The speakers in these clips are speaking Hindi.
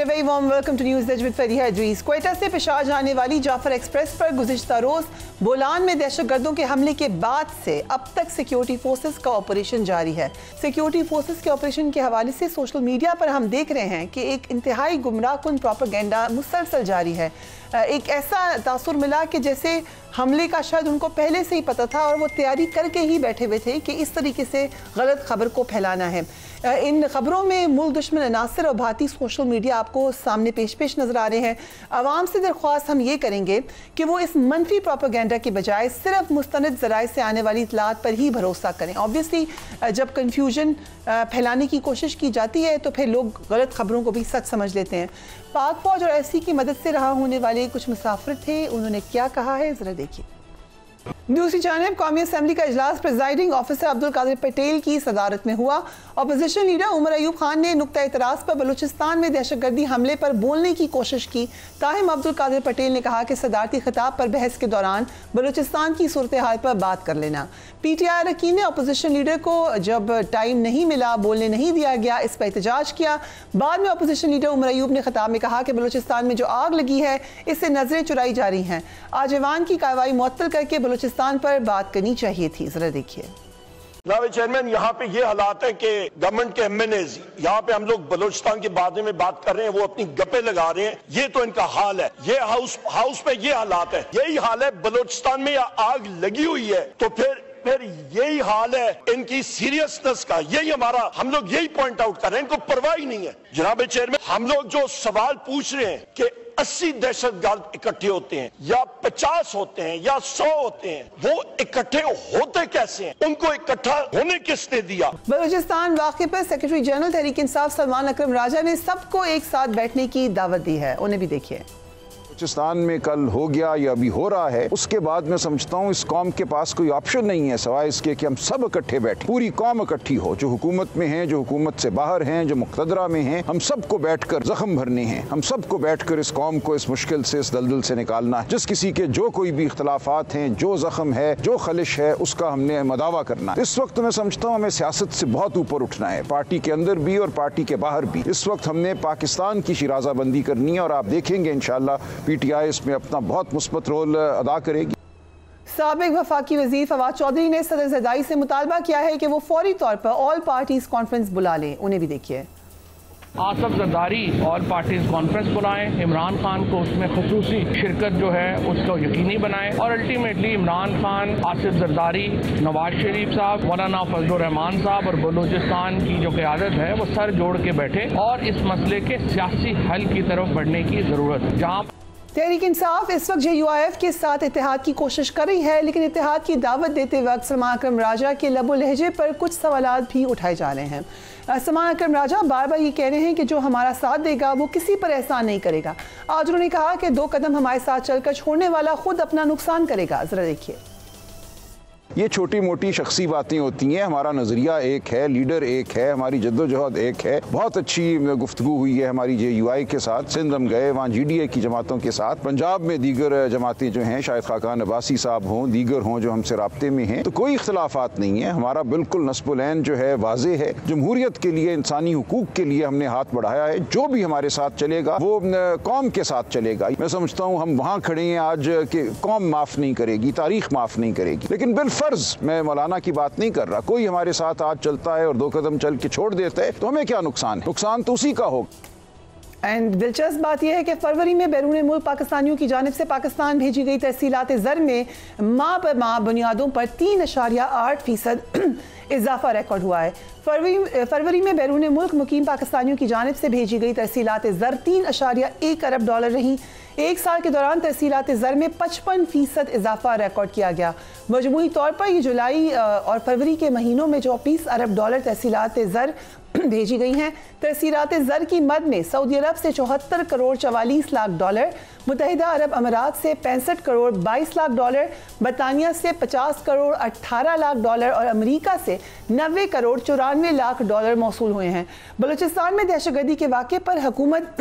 Very warm welcome to news edge with Fareeha Idrees. Quetta से पेशावर जाने वाली जाफर एक्सप्रेस पर गुज़िश्ता रोज़ बोलान में दहशतगर्दों के हमले के बाद से अब तक सिक्योरिटी फोर्सेस का ऑपरेशन जारी है। सिक्योरिटी फोर्सेस के ऑपरेशन के हवाले से सोशल मीडिया पर हम देख रहे हैं कि एक इंतहाई गुमराहकुन प्रोपेगेंडा मुसलसल जारी है। एक ऐसा तासुर मिला कि जैसे हमले का शायद उनको पहले से ही पता था और वो तैयारी करके ही बैठे हुए थे कि इस तरीके से गलत खबर को फैलाना है। इन खबरों में मुल्क दुश्मन अनासर और भारतीय सोशल मीडिया आपको सामने पेश नज़र आ रहे हैं। आवाम से दरख्वास्त हम ये करेंगे कि वो इस मनफी प्रोपेगेंडा की बजाय सिर्फ मुस्तनद ज़राए से आने वाली इतलात पर ही भरोसा करें। ऑब्वियसली जब कन्फ्यूजन फैलाने की कोशिश की जाती है तो फिर लोग गलत खबरों को भी सच समझ लेते हैं। पाक फौज और ऐसी की मदद से रहा होने वाले कुछ मुसाफिर थे, उन्होंने क्या कहा है ज़रा देखिए। दूसरी जानिब कौमी असम्बली का इजलास प्रिजाइडिंग ऑफिसर अब्दुल कादिर पटेल की सदारत में हुआ। अपोजिशन लीडर उमर अयूब खान ने नुक्ता एतराज़ पर बलूचिस्तान में दहशतगर्दी हमले पर बोलने की कोशिश की। ताहिम अब्दुल कादिर पटेल ने कहा कि सदारती खिताब पर बहस के दौरान बलूचिस्तान की सूरत हाल पर बात कर लेना। PTI अरकान ने अपोजिशन लीडर को जब टाइम नहीं मिला, बोलने नहीं दिया गया, इस पर एहतजाज किया। बाद में अपोजिशन लीडर उमर अयूब ने खिताब में कहा कि बलूचिस्तान में जो आग लगी है इससे नजरें चुराई जा रही हैं। आज ऐवान की कार्रवाई मुअत्तल करके बलूचिस्तान पर बात करनी चाहिए थी। जरा देखिए। चेयरमैन, यहाँ पे ये हालात है कि गवर्नमेंट के MNAs यहाँ पे हम लोग बलूचिस्तान के बारे में बात कर रहे हैं, वो अपनी गप्पे लगा रहे हैं। ये तो इनका हाल है। ये हाउस पे ये हालात है, यही हाल है। बलूचिस्तान में आग लगी हुई है तो फिर यही हाल है इनकी सीरियसनेस का। यही हमारा, हम लोग यही पॉइंट आउट कर रहे हैं, इनको परवाह ही नहीं है। जनाब चेयरमैन, हम लोग जो सवाल पूछ रहे हैं कि 80 दहशतगर्द इकट्ठे होते हैं या 50 होते हैं या 100 होते हैं, वो इकट्ठे होते कैसे हैं? उनको इकट्ठा होने किसने दिया? बलूचिस्तान वाक़े पर सेक्रेटरी जनरल तहरीक इंसाफ सलमान अकरम राजा ने सबको एक साथ बैठने की दावत दी है। उन्हें भी देखिए। बलूचिस्तान में कल हो गया या अभी हो रहा है, उसके बाद मैं समझता हूँ इस कौम के पास कोई ऑप्शन नहीं है सवाए इसके कि हम सब इकट्ठे बैठे, पूरी कौम इकट्ठी हो, जो हुकूमत में हैं, जो हुकूमत से बाहर हैं, जो मुक़तदरा में हैं, हम सबको बैठकर जख्म भरने हैं। हम सबको बैठकर इस कौम को इस मुश्किल से, इस दलदल से निकालना है। जिस किसी के जो कोई भी इख्तलाफात हैं, जो जख्म है, जो खलिश है, उसका हमने मदावा करना है। इस वक्त मैं समझता हूँ हमें सियासत से बहुत ऊपर उठना है, पार्टी के अंदर भी और पार्टी के बाहर भी। इस वक्त हमने पाकिस्तान की शिराज़ाबंदी करनी है और आप देखेंगे इंशाअल्लाह PTI इसमें अपना बहुत मुस्बत रोल अदा करेगी। साबिक वफाकी वजीर फवाद चौधरी ने सदर ज़रदारी से मुतालबा किया है कि वो फौरी तौर पर ऑल पार्टीज कॉन्फ्रेंस बुला लें। उन्हें भी देखिए। Asaf Zardari all parties conference बुलाएं, इमरान खान को उसमें खुसूसी शिरकत जो है उसको यकीनी बनाएं और अल्टीमेटली इमरान खान, आसिफ जरदारी, नवाज शरीफ साहब, मौलाना फजलुर रहमान साहब और बलूचिस्तान की जो क़यादत है वो सर जोड़ के बैठे और इस मसले के सियासी हल की तरफ बढ़ने की ज़रूरत है। जहाँ तहरीक इंसाफ इस वक्त JUIF के साथ इत्तेहाद की कोशिश कर रही है, लेकिन इत्तेहाद की दावत देते वक्त सलमान अकरम राजा के लबो लहजे पर कुछ सवालात भी उठाए जा रहे हैं। सलमान अकरम राजा बार बार ये कह रहे हैं कि जो हमारा साथ देगा वो किसी पर एहसान नहीं करेगा। आज उन्होंने कहा कि 2 कदम हमारे साथ चलकर छोड़ने वाला खुद अपना नुकसान करेगा। जरा देखिए। ये छोटी मोटी शख्सी बातें होती हैं, हमारा नज़रिया एक है, लीडर एक है, हमारी जद्दोजहद एक है। बहुत अच्छी गुफ्तगू हुई है हमारी JUI के साथ। सिंध हम गए, वहाँ GDA की जमातों के साथ। पंजाब में दीगर जमातें जो हैं, शायद खाकान अब्बासी साहब हों, दीगर हों जो हमसे राब्ते में हैं, तो कोई इख्तलाफात नहीं है। हमारा बिल्कुल नस्बुलैन जो है वाज़े है। जमहूरियत के लिए, इंसानी हुकूक के लिए हमने हाथ बढ़ाया है। जो भी हमारे साथ चलेगा वो कौम के साथ चलेगा। मैं समझता हूँ हम वहाँ खड़े हैं आज कि कौम माफ़ नहीं करेगी, तारीख माफ़ नहीं करेगी, लेकिन बिलफर्ज मैं मौलाना की बात नहीं कर रहा। कोई हमारे साथ आज चलता है और 2 कदम चल के छोड़ देता है तो हमें क्या नुकसान है? नुकसान तो उसी का होगा। एंड दिलचस्प बात यह है कि फरवरी में बैरून मुल्क पाकिस्तानियों की जानिब से पाकिस्तान भेजी गई तरसीलात ज़र में माह पर माह बुनियादों पर 3.8% इजाफा रिकॉर्ड हुआ है। फरवरी में बैरून मुल्क मुकीम पाकिस्तानियों की जानिब से भेजी गई तरसीलात ज़र 3.1 अरब डॉलर रही। एक साल के दौरान तरसीलात ज़र में 55% इजाफा रिकॉर्ड किया गया। मजमूई तौर पर ये जुलाई और फरवरी के महीनों में 24 अरब डॉलर तरसीलात ज़र भेजी गई हैं। तरसीलात ज़र की मद में सऊदी अरब से 74 करोड़ 44 लाख डॉलर, मुत्तहिदा अरब अमारात से 65 करोड़ 22 लाख डॉलर, बरतानिया से 50 करोड़ 18 लाख डॉलर और अमेरिका से 90 करोड़ 94 लाख डॉलर मौसूल हुए हैं। बलूचिस्तान में दहशतगर्दी के वाक़े पर हुकूमत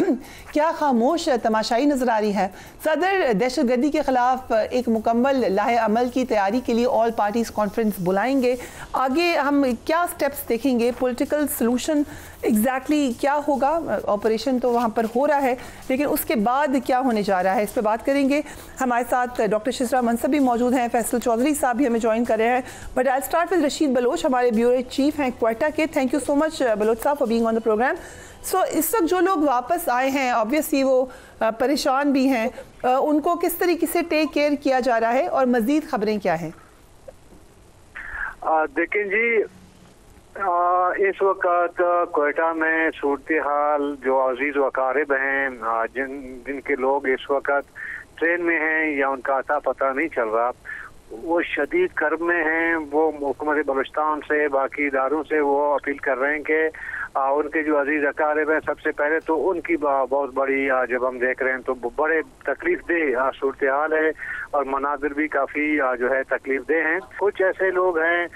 क्या खामोश तमाशाई नजर आ रही है। सदर दहशतगर्दी के खिलाफ एक मुकम्मल लाहे अमल की तैयारी के लिए ऑल पार्टीज कॉन्फ्रेंस बुलाएंगे। आगे हम क्या स्टेप्स देखेंगे, पॉलिटिकल सलूशन सोल्यूशन एग्जैक्टली क्या होगा। ऑपरेशन तो वहाँ पर हो रहा है, लेकिन उसके बाद क्या होने जा रहा है, इस पर बात करेंगे। हमारे साथ डॉक्टर शिजरा मनसब भी मौजूद हैं, फैसल चौधरी साहब भी हमें ज्वाइन कर रहे हैं। But I start with Rashid Baloch, हमारे ब्यूरो चीफ हैं क्वेटा के। Thank you so much Baloch साहब for being on the program. So इस वक्त जो लोग वापस आए हैं, ऑब्वियसली वो परेशान भी हैं, उनको किस तरीके से टेक केयर किया जा रहा है और मज़ीद खबरें क्या हैं? देखें जी, इस वक्त क्वेटा में सूरत हाल जो अजीज वकारिब हैं, जिनके लोग इस वक्त ट्रेन में हैं या उनका अता पता नहीं चल रहा, वो शदीद कर्ब में हैं। वो हुकूमत बलूचिस्तान से, बाकी इदारों से वो अपील कर रहे हैं कि उनके जो अजीज अकारिब हैं, सबसे पहले तो उनकी बहुत बड़ी जब हम देख रहे हैं तो बड़े तकलीफ दे सूरत हाल है और मनाजिर भी काफ़ी जो है तकलीफ दे हैं। कुछ ऐसे लोग हैं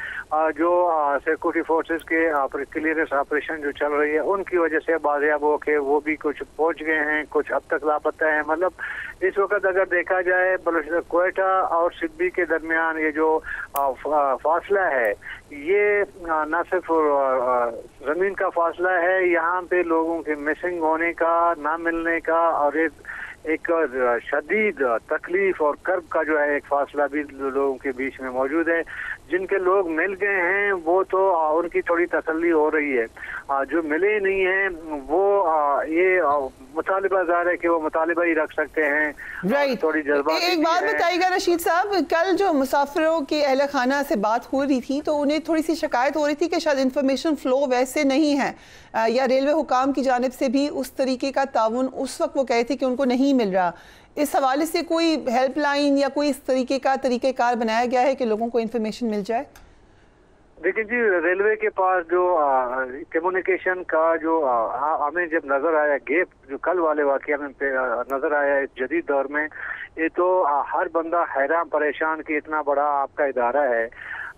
जो सिक्योरिटी फोर्सेस के क्लियरेंस ऑपरेशन जो चल रही है उनकी वजह से बाजियाब हो के वो भी कुछ पहुंच गए हैं, कुछ अब तक लापता हैं। मतलब इस वक्त अगर देखा जाए क्वेटा और सिडनी के दरमियान ये जो फासला है, ये न सिर्फ ज़मीन का फासला है, यहाँ पे लोगों के मिसिंग होने का, ना मिलने का और एक शदीद तकलीफ और कर्ब का जो है एक फासला भी लोगों के बीच में मौजूद है। जिनके लोग मिल गए हैं वो तो उनकी थोड़ी तसल्ली हो रही है, जो मिले नहीं हैं वो ये मुतालिबा ज़ाहिर है कि वो मुतालिबा ही रख सकते हैं। राइट, थोड़ी जज्बाती एक बात बताइएगा रशीद साहब, कल जो मुसाफिरों के अहल खाना से बात हो रही थी तो उन्हें थोड़ी सी शिकायत हो रही थी कि शायद इंफॉर्मेशन फ्लो वैसे नहीं है, या रेलवे हुकाम की जानिब से भी उस तरीके का ताउन उस वक्त वो कहे थे कि उनको नहीं मिल रहा। इस हवाले से कोई हेल्पलाइन या कोई इस तरीके का तरीक़ेकार बनाया गया है कि लोगों को इन्फॉर्मेशन मिल जाए? देखिए जी, रेलवे के पास जो कम्युनिकेशन का जो हमें जब नजर आया गैप जो कल वाले वाकया में नजर आया इस जदीद दौर में, ये तो हर बंदा हैरान परेशान कि इतना बड़ा आपका इदारा है।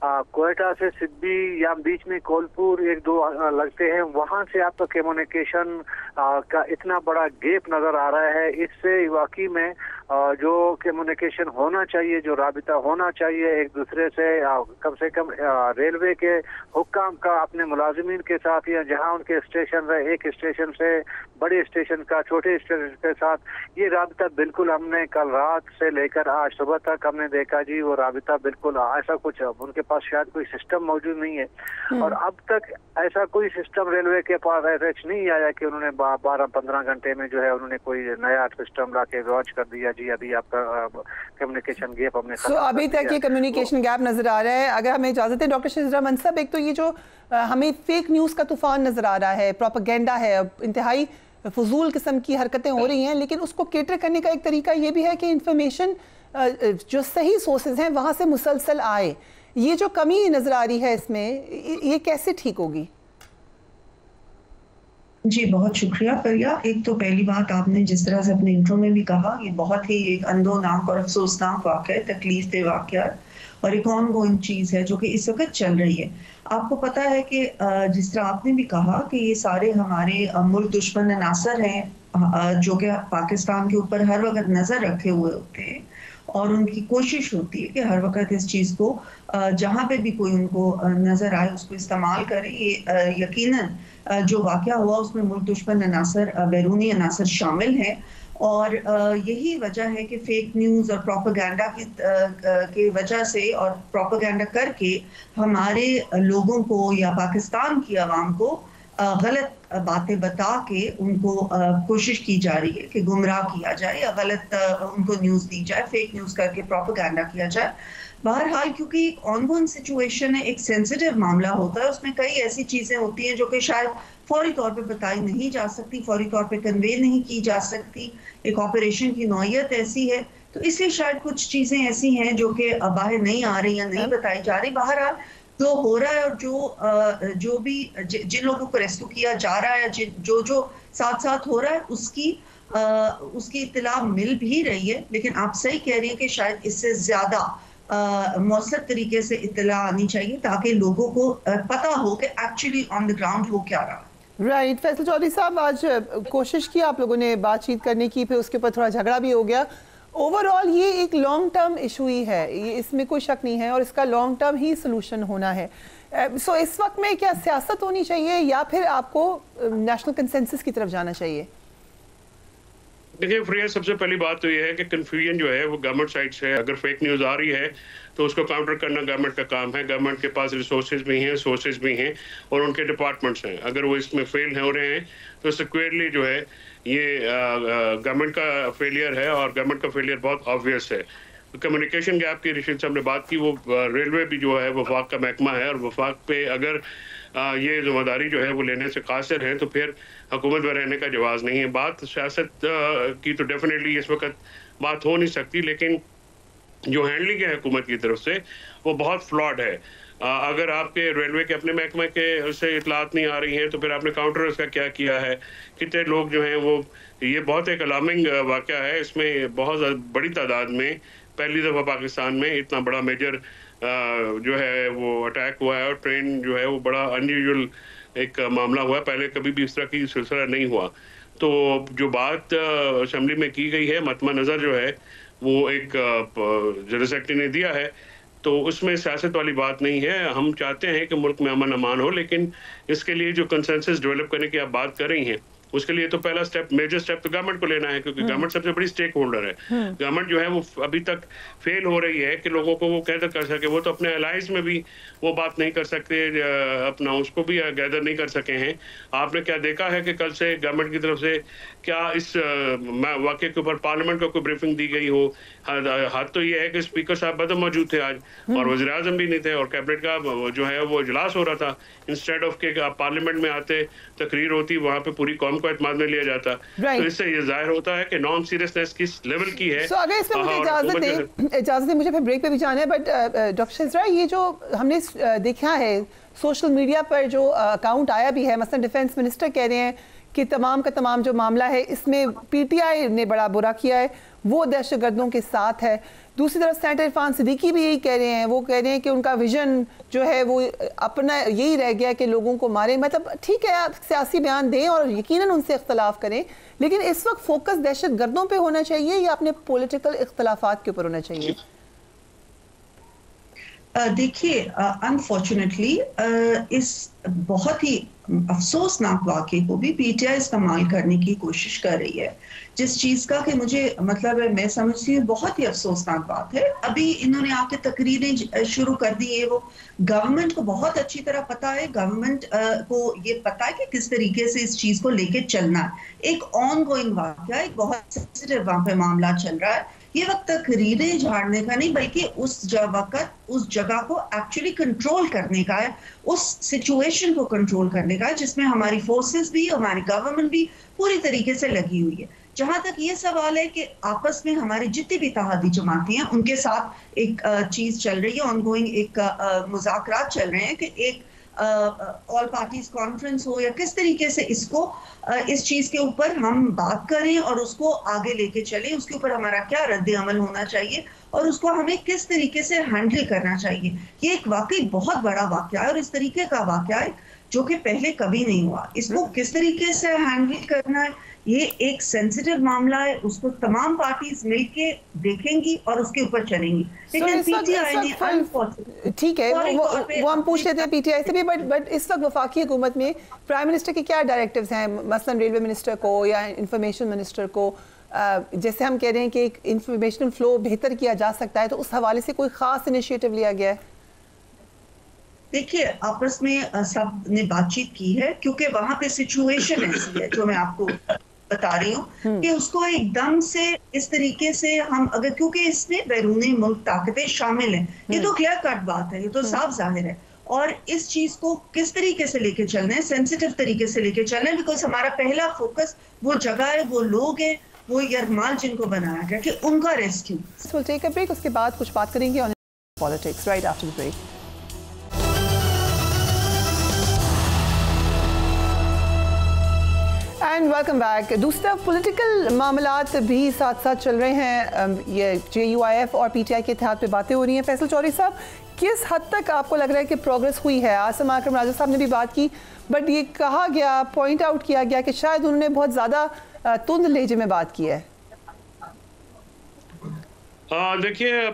क्वेटा से सिडनी या बीच में कोलपुर एक दो लगते हैं, वहां से आपका कम्युनिकेशन का इतना बड़ा गैप नजर आ रहा है। इससे वाकई में जो कम्युनिकेशन होना चाहिए, जो राबिता होना चाहिए एक दूसरे से कम रेलवे के हुक्काम का अपने मुलाजिमीन के साथ या जहां उनके स्टेशन रहे, एक स्टेशन से बड़े स्टेशन का छोटे स्टेशन के साथ, ये राबिता बिल्कुल हमने कल रात से लेकर आज सुबह तक हमने देखा जी, वो राबिता बिल्कुल ऐसा कुछ उनके पास शायद कोई सिस्टम मौजूद नहीं है। और अब तक ऐसा कोई सिस्टम रेलवे के पास ऐसा नहीं आया कि उन्होंने 12-15 घंटे में जो है उन्होंने कोई नया सिस्टम ला के लॉन्च कर दिया जी अभी आपका कम्युनिकेशन गैप हमने अभी तक ये कम्युनिकेशन गैप नजर आ रहा है। अगर हमें इजाजत है डॉक्टर शिजरा मनसब, एक तो ये जो हमें फेक न्यूज़ का तूफान नजर आ रहा है, प्रोपेगेंडा है, इंतहाई फजूल किस्म की हरकतें हो रही हैं, लेकिन उसको केटर करने का एक तरीका ये भी है कि इंफॉर्मेशन जो सही सोर्सेज हैं वहाँ से मुसलसल आए। ये जो कमी नजर आ रही है इसमें, ये कैसे ठीक होगी? जी बहुत शुक्रिया परिया। एक तो पहली बात, आपने जिस तरह से अपने इंट्रो में भी कहा, ये बहुत ही एक अंदोनाक और अफसोसनाक वाक़या है, तकलीफ दे वाक़या और एक ऑन गोइंग चीज़ है जो कि इस वक्त चल रही है। आपको पता है कि जिस तरह आपने भी कहा कि ये सारे हमारे मुल्क दुश्मन अनासर हैं जो कि पाकिस्तान के ऊपर हर वक्त नज़र रखे हुए होते हैं और उनकी कोशिश होती है कि हर वक्त इस चीज़ को जहाँ पे भी कोई उनको नज़र आए उसको इस्तेमाल करे। ये यकीनन जो वाक़या हुआ उसमें मुल्क दुश्मन अनासर, बैरूनी अनासर शामिल हैं और यही वजह है कि फेक न्यूज़ और प्रोपेगेंडा की वजह से और प्रोपेगेंडा करके हमारे लोगों को या पाकिस्तान की आवाम को गलत बातें बता के उनको कोशिश की जा रही है कि गुमराह किया जाए या गलत उनको न्यूज़ दी जाए, फेक न्यूज़ करके प्रोपेगेंडा किया जाए। बहरहाल क्योंकि एक ऑनगोइंग सिचुएशन है, एक सेंसिटिव मामला होता है, उसमें कई ऐसी चीज़ें होती हैं जो कि शायद फौरी तौर पे बताई नहीं जा सकती, फौरी तौर पे कन्वे नहीं की जा सकती। एक ऑपरेशन की नौयत ऐसी है, तो इसलिए शायद कुछ चीज़ें ऐसी हैं जो कि बाहर नहीं आ रही या नहीं बताई जा रही। बहरहाल जो हो रहा है और जो भी जिन लोगों को रेस्क्यू किया जा रहा है, जो साथ साथ हो रहा है उसकी इत्तला मिल भी रही है, लेकिन आप सही कह रही हैं कि शायद इससे ज़्यादा मौसर तरीके से इत्तला आनी चाहिए ताकि लोगों को पता हो कि एक्चुअली ऑन द ग्राउंड हो क्या रहा। राइट, फैसल चौधरी साहब, आज कोशिश की आप लोगों ने बातचीत करने की, फिर उसके ऊपर थोड़ा झगड़ा भी हो गया। ओवरऑल ये एक लॉन्ग टर्म इशू ही है, ये इसमें कोई शक नहीं है और इसका लॉन्ग टर्म ही सोल्यूशन होना है। सो इस वक्त में क्या सियासत होनी चाहिए या फिर आपको नेशनल कंसेंसस की तरफ जाना चाहिए? देखिए फ्रिया, सबसे पहली बात तो ये है कि कन्फ्यूजन जो है वो गवर्नमेंट साइड से है। अगर फेक न्यूज़ आ रही है तो उसको काउंटर करना गवर्नमेंट का काम है। गवर्नमेंट के पास रिसोर्सेज भी हैं, सोर्सेज भी हैं और उनके डिपार्टमेंट्स हैं। अगर वो इसमें फेल हो रहे हैं तो सिक्योरली जो है ये गवर्नमेंट का फेलियर है और गवर्नमेंट का फेलियर बहुत ऑब्वियस है। कम्युनिकेशन गैप की ऋषि साहब ने बात की, वो रेलवे भी जो है वफाक का महकमा है और वफाक पे अगर ये जिम्मेदारी जो है वो लेने से कासिर है तो फिर हुकूमत में रहने का जवाब नहीं है। बात सियासत की तो डेफिनेटली इस वक्त बात हो नहीं सकती, लेकिन जो हैंडलिंग है हुकूमत की तरफ से वो बहुत फ्लॉड है। अगर आपके रेलवे के अपने महकमे के उससे इतलात नहीं आ रही हैं तो फिर आपने काउंटर उसका क्या किया है, कितने लोग जो हैं वो, ये बहुत एक अलार्मिंग वाक़या है। इसमें बहुत बड़ी तादाद में पहली दफ़ा पाकिस्तान में इतना बड़ा मेजर जो है वो अटैक हुआ है और ट्रेन जो है वो बड़ा अनयूजुअल एक मामला हुआ है। पहले कभी भी इस तरह की सिलसिला नहीं हुआ। तो जो बात असेंबली में की गई है, मतमा नज़र जो है वो एक जनरल सेक्रेटरी ने दिया है, तो उसमें सियासत वाली बात नहीं है। हम चाहते हैं कि मुल्क में अमन अमान हो, लेकिन इसके लिए जो कंसेंसस डेवलप करने की आप बात कर रही हैं उसके लिए तो पहला स्टेप, मेजर स्टेप तो गवर्नमेंट को लेना है, क्योंकि गवर्नमेंट सबसे बड़ी स्टेक होल्डर है। गवर्नमेंट जो है वो अभी तक फेल हो रही है कि लोगों को वो कैदर कर सके। वो तो अपने अलाइंस में भी वो बात नहीं कर सकते, अपना उसको भी गैदर नहीं कर सके हैं। आपने क्या देखा है कि कल से गवर्नमेंट की तरफ से क्या इस वाक़े के ऊपर पार्लियामेंट को कोई ब्रीफिंग दी गई हो? हाथ तो ये है कि स्पीकर साहब बदम मौजूद थे आज और वज़ीर आज़म भी नहीं थे और कैबिनेट का जो है वो इजलास हो रहा था। इंस्टेड ऑफ के पार्लियामेंट में आते तकरीर होती, वहाँ पे पूरी कौम को एतमाद में लिया जाता। तो इससे ये जाहिर होता है कि नॉन सीरियसनेस किस लेवल की है। अगर इसमें मुझे इजाजत है, मुझे फिर ब्रेक पे भी जाना है, बट डॉक्टर शिजरा, ये जो हमने देखा है सोशल मीडिया पर जो अकाउंट आया भी है, मसलन डिफेंस मिनिस्टर कह रहे हैं कि तमाम का तमाम जो मामला है इसमें पीटीआई ने बड़ा बुरा किया है, वो दहशतगर्दों के साथ है। दूसरी तरफ सेनेटर इरफान सिद्दीकी भी यही कह रहे हैं, वो कह रहे हैं कि उनका विजन जो है वो अपना यही रह गया कि लोगों को मारे। मतलब ठीक है, आप सियासी बयान दें और यकीनन उनसे इख्तलाफ करें, लेकिन इस वक्त फोकस दहशतगर्दों पे होना चाहिए या अपने पॉलिटिकल इख्तलाफात के ऊपर होना चाहिए? देखिए, अनफॉर्चुनेटली इस बहुत ही अफसोसनाक वाक़े को भी पीटीआई इस्तेमाल करने की कोशिश कर रही है, जिस चीज़ का कि मुझे मतलब है, मैं समझती हूँ बहुत ही अफसोसनाक बात है। अभी इन्होंने आके तकरीरें शुरू कर दी है। वो गवर्नमेंट को बहुत अच्छी तरह पता है, गवर्नमेंट को ये पता है कि किस तरीके से इस चीज़ को लेके चलना है। एक ऑन गोइंग वाक़या, एक बहुत सेंसिटिव वहाँ पे मामला चल रहा है। ये वक्त तकरीरें झाड़ने का नहीं, बल्कि उस जगह को एक्चुअली कंट्रोल करने का है, उस सिचुएशन को कंट्रोल करने का है जिसमें हमारी फोर्सेस भी, हमारी गवर्नमेंट भी पूरी तरीके से लगी हुई है। जहां तक ये सवाल है कि आपस में हमारी जितनी भी इत्तेहादी जमातें हैं उनके साथ एक चीज चल रही है, ऑनगोइंग एक मुज़ाकरात चल रहे हैं कि एक ऑल पार्टीज कॉन्फ्रेंस हो या किस तरीके से इसको इस चीज के ऊपर हम बात करें और उसको आगे लेके चलें, उसके ऊपर हमारा क्या रद्द अमल होना चाहिए और उसको हमें किस तरीके से हैंडल करना चाहिए। ये एक वाकई बहुत बड़ा वाकया है और इस तरीके का वाकया है जो कि पहले कभी नहीं हुआ। इसको किस तरीके से हैंडल करना है, ये एक सेंसिटिव मामला है, उसको तमाम पार्टीज मिलके देखेंगी और उसके ऊपर चलेंगी। लेकिन पीटीआई ने, ठीक है, वो हम पूछ लेते हैं पीटीआई से भी, बट इस वक्त वफाकी हुकूमत में प्राइम मिनिस्टर के क्या डायरेक्टिव्स हैं, मसलन रेलवे मिनिस्टर को या इंफॉर्मेशन मिनिस्टर को? जैसे हम कह रहे हैं कि एक इंफॉर्मेशन फ्लो बेहतर किया जा सकता है, तो उस हवाले से कोई खास इनिशिएटिव लिया गया है? देखिए, आपस में सब ने बातचीत की है, क्योंकि वहां पे सिचुएशन ऐसी है जो मैं आपको बता रही हूँ कि उसको एकदम से इस तरीके से हम अगर, क्योंकि इसमें बैरूनी मुल्क ताकतें शामिल हैं, ये तो क्लियर कट बात है, ये तो साफ जाहिर है। और इस चीज को किस तरीके से लेके चलना है, सेंसिटिव तरीके से लेके चलना है, बिकॉज हमारा पहला फोकस वो जगह है, वो लोग हैं, वो यरमाल जिनको बनाया गया कि उनका rescue. We'll take a break, उसके बाद कुछ बात करेंगे on politics right after the break. And welcome back. दूसरा पॉलिटिकल मामलात भी साथ साथ चल रहे हैं। ये JUIF और PTI के इत्तेहाद पे बातें हो रही हैं। फैसल चौधरी साहब, किस हद तक आपको लग रहा है कि प्रोग्रेस हुई है? आसिम अकरम राजा साहब ने भी बात की, बट ये कहा गया, पॉइंट आउट किया गया कि शायद उन्होंने बहुत ज़्यादा तुंद लहजे में बात की है। देखिए,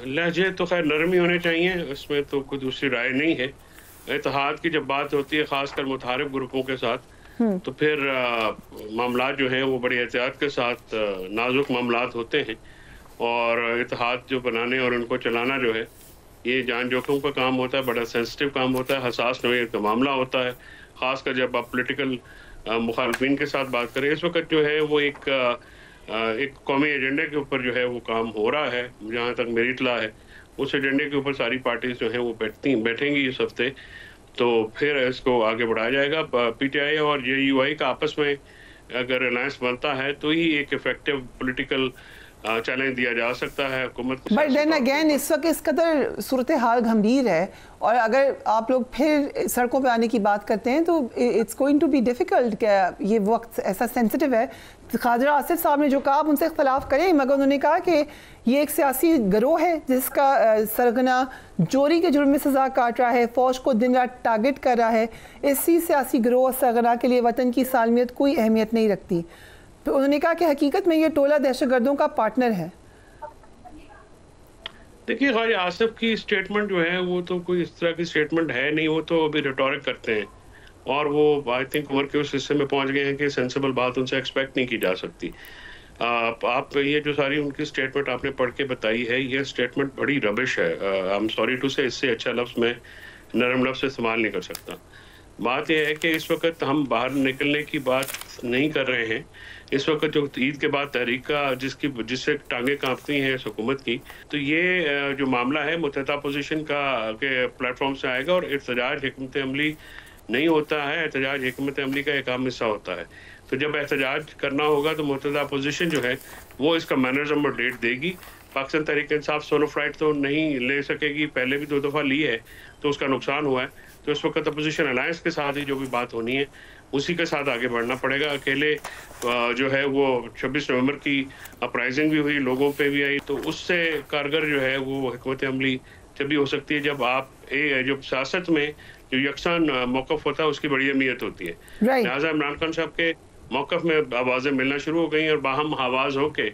लहजे तो खैर नरम ही होने चाहिए, इसमें तो कोई दूसरी राय नहीं है। इत्तेहाद की जब बात होती है खासकर मुतारिफ ग्रुपों के साथ, तो फिर मामला जो हैं वो बड़ी एहतियात के साथ नाजुक मामलात होते हैं, और इत्तेहाद जो बनाने और उनको चलाना जो है ये जान जोखिम का काम होता है, बड़ा सेंसिटिव काम होता है, हसास नौइयत का मामला होता है, ख़ासकर जब आप पॉलिटिकल मुखालफिन के साथ बात करें। इस वक्त जो है वो एक कौमी एजेंडे के ऊपर जो है वो काम हो रहा है, जहाँ तक मेरी इत्तला है। उस एजेंडे के ऊपर सारी पार्टीज जो हैं वो बैठेंगी इस हफ्ते, तो फिर इसको आगे बढ़ाया जाएगा। PTI और JUI का आपस में अगर अलायंस बनता है तो ही एक इफेक्टिव पॉलिटिकल चैलेंज दिया जा सकता है हुकूमत को। बट देन अगेन इस वक्त इस कदर सूरत हाल गंभीर है, और अगर आप लोग फिर सड़कों पे आने की बात करते हैं तो it's going to be difficult. क्या ये वक्त ऐसा सेंसिटिव है? ख्वाजा आसिफ साहब ने जो कहा आप उनसे इख्तलाफ करें, मगर उन्होंने कहा कि ये एक सियासी गिरोह है जिसका सरगना चोरी के जुर्म में सज़ा काट रहा है, फ़ौज को दिन रात टारगेट कर रहा है। इसी सियासी गिरोह सरगना के लिए वतन की सालमियत कोई अहमियत नहीं रखती। तो उन्होंने कहा कि हकीकत में ये टोला दहशतगर्दों का पार्टनर है। देखिए, ख्वाजा आसिफ की स्टेटमेंट जो है वो तो कोई इस तरह की स्टेटमेंट है नहीं, वो तो अभी रिटोरिक करते हैं, और वो आई थिंक उम्र के उस हिस्से में पहुंच गए हैं कि सेंसिबल बात उनसे एक्सपेक्ट नहीं की जा सकती। आप ये जो सारी उनकी स्टेटमेंट आपने पढ़ के बताई है, ये स्टेटमेंट बड़ी रबिश है। आई एम सॉरी टू से, इससे अच्छा लफ्ज़ मैं नरम लफ्ज़ इस्तेमाल नहीं कर सकता। बात यह है कि इस वक्त हम बाहर निकलने की बात नहीं कर रहे हैं। इस वक्त जो ईद के बाद तहरीक का जिससे टांगे कांपती हैं इस हुकूमत की, तो ये जो मामला है मुत्तहदा पोजीशन का के प्लेटफॉर्म से आएगा, और एहतजाज हिकमत अमली नहीं होता है, एहतजाज हिकमत अमली का एक आम हिस्सा होता है। तो जब एहतजाज करना होगा तो मुत्तहदा पोजीशन जो है वो इसका मैनरिज्म और डेट देगी। पाकिस्तान तहरीक इंसाफ सोलो फ्लाइट तो नहीं ले सकेगी, पहले भी 2 दफ़ा ली है तो उसका नुकसान हुआ है। तो इस वक्त अपोजिशन अलायंस के साथ ही जो भी बात होनी है उसी के साथ आगे बढ़ना पड़ेगा। अकेले जो है वो 26 नवंबर की अपराइजिंग भी हुई, लोगों पे भी आई, तो उससे कारगर जो है वो हिकमत अमली जब भी हो सकती है जब आप जो सियासत में जो यकसान मौक़िफ़ होता है उसकी बड़ी अहमियत होती है। लिहाजा इमरान खान साहब के मौक़िफ़ में आवाज़ें मिलना शुरू हो गई और बाहम आवाज़ होके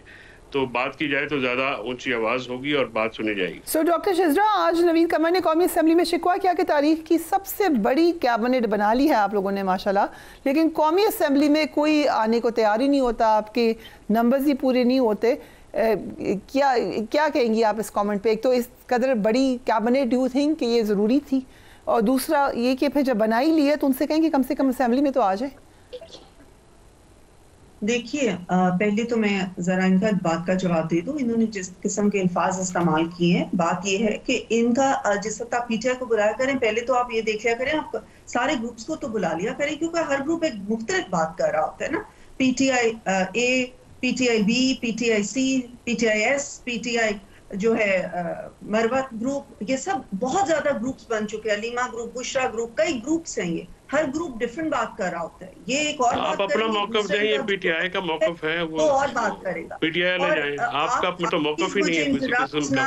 तो बात की जाए तो ज़्यादा ऊंची आवाज़ होगी और बात सुनी जाएगी। सो डॉक्टर शिजरा, आज नवीद कमर ने कौमी असम्बली में शिकवा किया कि तारीख की सबसे बड़ी कैबिनेट बना ली है आप लोगों ने माशाल्लाह, लेकिन कौमी असम्बली में कोई आने को तैयार ही नहीं होता, आपके नंबर्स ही पूरे नहीं होते। क्या कहेंगी आप इस कमेंट पे? एक तो इस कदर बड़ी कैबिनेट डू थिंक कि ये ज़रूरी थी, और दूसरा ये कि फिर जब बना ही ली है तो उनसे कहेंगे कम से कम असम्बली में तो आ जाए। देखिए, पहले तो मैं जरा इनका बात का जवाब दे दूं। इन्होंने जिस किस्म के अल्फाज इस्तेमाल किए हैं, बात यह है कि इनका जिस वक्त आप PTI को बुलाया करें, पहले तो आप ये देख लिया करें, आप सारे ग्रुप्स को तो बुला लिया करें, क्योंकि हर ग्रुप एक मुख्तलिफ बात कर रहा होता है ना। PTI A, PTI B, PTI C, PTI S, PTI जो है मरवत ग्रुप, ये सब बहुत ज्यादा ग्रुप्स बन चुके हैं। अलीमा ग्रुप, बुशरा ग्रुप, कई ग्रुप्स हैं। ये हर ग्रुप डिफरेंट बात कर रहा होता है। ये एक और आप अपना मौक़िफ़ दें, ये PTI का मौक़िफ़ है, वो और बात करेगा। PTI ले जाएं, आपका तो मौक़िफ़ ही नहीं है किसी किस्म का।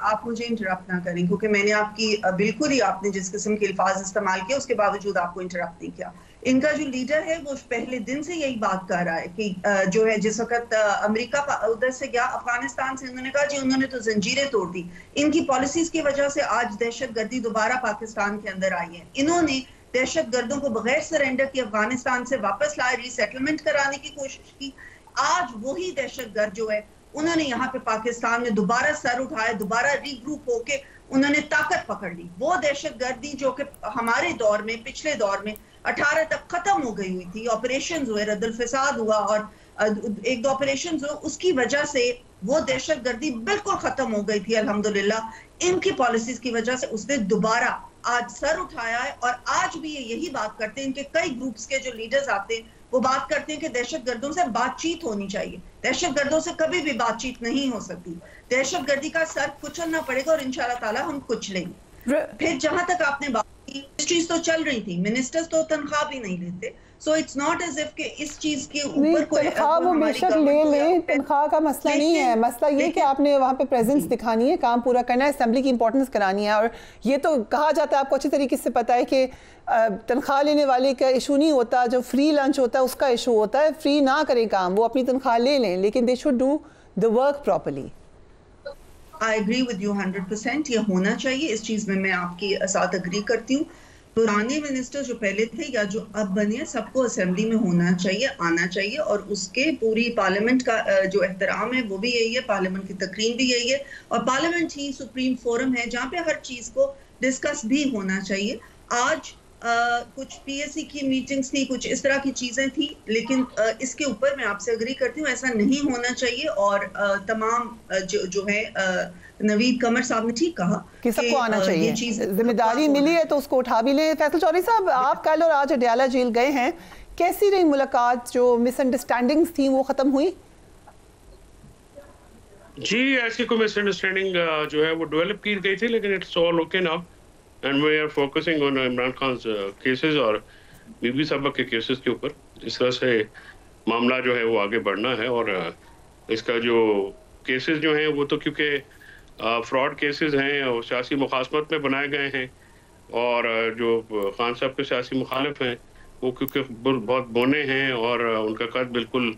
आप मुझे इंटरप्ट ना करें, क्योंकि मैंने आपकी बिल्कुल ही आपने जिस किस्म के अल्फाज इस्तेमाल किए उसके बावजूद आपको इंटरप्ट नहीं किया। इनका जो लीडर है वो पहले दिन से यही बात कर रहा है कि जो है जिस वक्त अमेरिका उधर से गया अफगानिस्तान से, उन्होंने कहा जी उन्होंने तो जंजीरें तोड़ दी। इनकी पॉलिसीज की वजह से आज दहशतगर्दी दोबारा पाकिस्तान के अंदर आई है। इन्होंने दहशतगर्दों को बगैर सरेंडर की अफगानिस्तान से वापस लाए, रीसेटलमेंट कराने की कोशिश की। आज वही दहशतगर्द जो है उन्होंने यहाँ पे पाकिस्तान में दोबारा सर उठाया, दोबारा रीग्रुप होके उन्होंने ताकत पकड़ ली। वो दहशतगर्दी जो कि हमारे दौर में, पिछले दौर में 18 तक खत्म हो गई हुई थी, ऑपरेशन हुए, रद्दुल फसाद हुआ और 1-2 ऑपरेशन हुए, उसकी वजह से वो दहशतगर्दी बिल्कुल खत्म हो गई थी अल्हम्दुलिल्लाह। इनकी पॉलिसीज की वजह से उसने दोबारा आज सर उठाया है, और आज भी ये यही बात करते हैं। इनके कई ग्रुप्स के जो लीडर्स आते हैं वो बात करते हैं कि दहशतगर्दों से बातचीत होनी चाहिए। दहशतगर्दों से कभी भी बातचीत नहीं हो सकती। दहशतगर्दी का सर कुचलना पड़ेगा और इंशाल्लाह ताला हम कुचलेंगे। फिर जहां तक आपने बात की, मिनिस्ट्रीज तो चल रही थी, मिनिस्टर्स तो तनख्वाह भी नहीं लेते। So it's not as if कि इस चीज के ऊपर कोई तनख्वाह वो बेशक ले लें, तनख्वाह का मसला नहीं है। मसला ये कि आपने वहाँ पे प्रेजेंस दिखानी है, काम पूरा करना है, असेंबली की इंपॉर्टेंस करानी है। और ये तो कहा जाता है, आपको अच्छी तरीके से पता है कि तनख्वाह लेने वाले का इशू नहीं होता, जो फ्री लंच होता है उसका इशू होता है। फ्री ना करें काम, वो अपनी तनख्वाह ले लें, लेकिन they should do the work properly. I agree with you 100%, ये होना चाहिए, इस चीज में मैं आपके साथ एग्री करती हूँ। पुराने मिनिस्टर जो पहले थे या जो अब बने, सबको असेंबली में होना चाहिए, आना चाहिए, और उसके पूरी पार्लियामेंट का जो एहतराम है वो भी यही है, पार्लियामेंट की तकरीम भी यही है, और पार्लियामेंट ही सुप्रीम फोरम है जहाँ पे हर चीज को डिस्कस भी होना चाहिए। आज कुछ पीएससी की मीटिंग्स थी, कुछ इस तरह की चीजें थी, लेकिन इसके ऊपर मैं आपसे एग्री करती हूँ, ऐसा नहीं होना चाहिए। और तमाम जो है नवीद कमर साहब ने ठीक कहा कि सबको आना चाहिए, जिम्मेदारी मिली है तो उसको उठा भी ले। फैसल चौधरी साहब, आप कल और आज अडयाला जेल गए हैं, कैसी रही मुलाकात? जो मिसअंडरस्टैंडिंग्स थी वो खत्म हुई? जी, ऐसी कोई मिसअंडरस्टैंडिंग जो है वो डेवलप की गई थी, लेकिन it's all okay now and we are focusing on Imran Khan cases और बीबी साहबा के केसेस के ऊपर। इस तरह से मामला जो है वो आगे बढ़ना है। और इसका जो केसेस जो हैं वो तो क्योंकि फ्रॉड केसेस हैं और सियासी मुखासमत में बनाए गए हैं, और जो खान साहब के सियासी मुखालिफ हैं वो क्योंकि बहुत बोने हैं और उनका कद बिल्कुल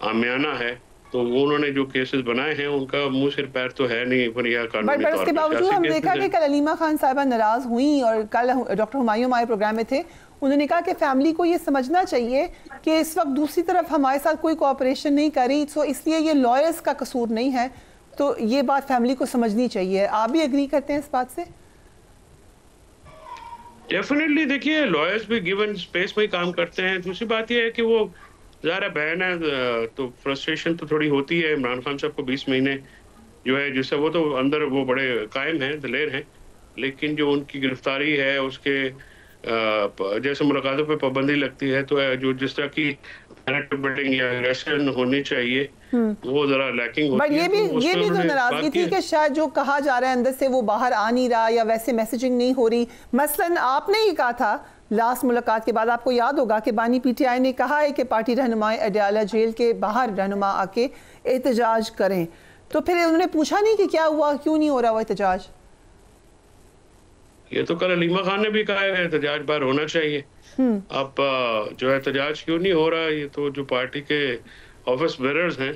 आमियाना है, तो वो उन्होंने जो केसेस बनाए हैं उनका मुंह सिर पैर तो है नहीं, पर यह कानूनी तौर पर उसके बावजूद हम देखा कि कल अलीमा खान साहिबा नाराज हुई, और कल डॉक्टर हुमायूं हमारे प्रोग्राम में थे, उन्होंने कहा कि फैमिली को ये समझना चाहिए कि इस वक्त दूसरी तरफ हमारे साथ कोई कोऑपरेशन नहीं कर रही, तो इसलिए ये लॉयर्स का कसूर नहीं है, तो ये बात फैमिली को समझनी चाहिए। आप भी एग्री करते हैं इस बात से? डेफिनेटली, देखिए लॉयर्स भी गिवन स्पेस में काम करते हैं। दूसरी बात यह है कि वो ज़ाहिर बहन है तो फ्रस्ट्रेशन तो थोड़ी होती है। इमरान खान साहब को 20 महीने जो है जिससे वो तो अंदर वो बड़े कायम हैं, दलेर हैं, लेकिन जो उनकी गिरफ्तारी है उसके जैसे मुलाकातों पे पाबंदी लगती है, तो जो जिस तरह की बिल्डिंग या एग्रेशन होनी चाहिए वो जरा लैकिंग होती है। ये भी तो नाराजगी थी कि शायद जो कहा जा रहा है अंदर से वो बाहर आ नहीं रहा, या वैसे मैसेजिंग नहीं हो रही। मसलन आपने ही कहा था लास्ट मुलाकात के बाद, आपको याद होगा कि बानी पीटीआई ने कहा है कि पार्टी रहनुमाएं अडयाला जेल के बाहर रहनुमा आके एहतजाज करें, तो फिर उन्होंने पूछा नहीं कि क्या हुआ, क्यों नहीं हो रहा वो एहतजाज? ये तो कल अलीमा खान ने भी कहा है एहतजाज बाहर होना चाहिए। अब जो एहतजाज क्यों नहीं हो रहा, ये तो जो पार्टी के ऑफिस बेरर्स हैं